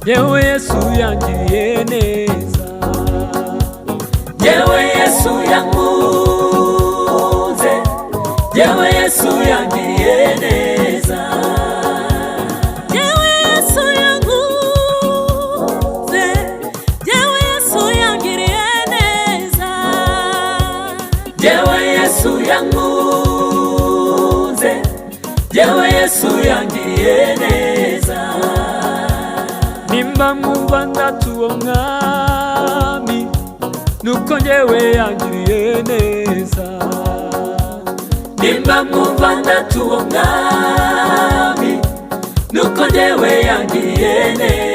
yewe Yesu yangiriye neza, yewe Yesu yankunze, yewe Yesu yangiriye neza, yewe Yesu yankunze, yewe Yesu yangiriye neza, yewe Yesu yankunze, yewe Yesu yangiriye neza. nimba mwumva ndatuwo mwami nuko njyewe yangiriye neza, nimba mwumva ndatuwo mwami nuko njyewe yangiriye neza.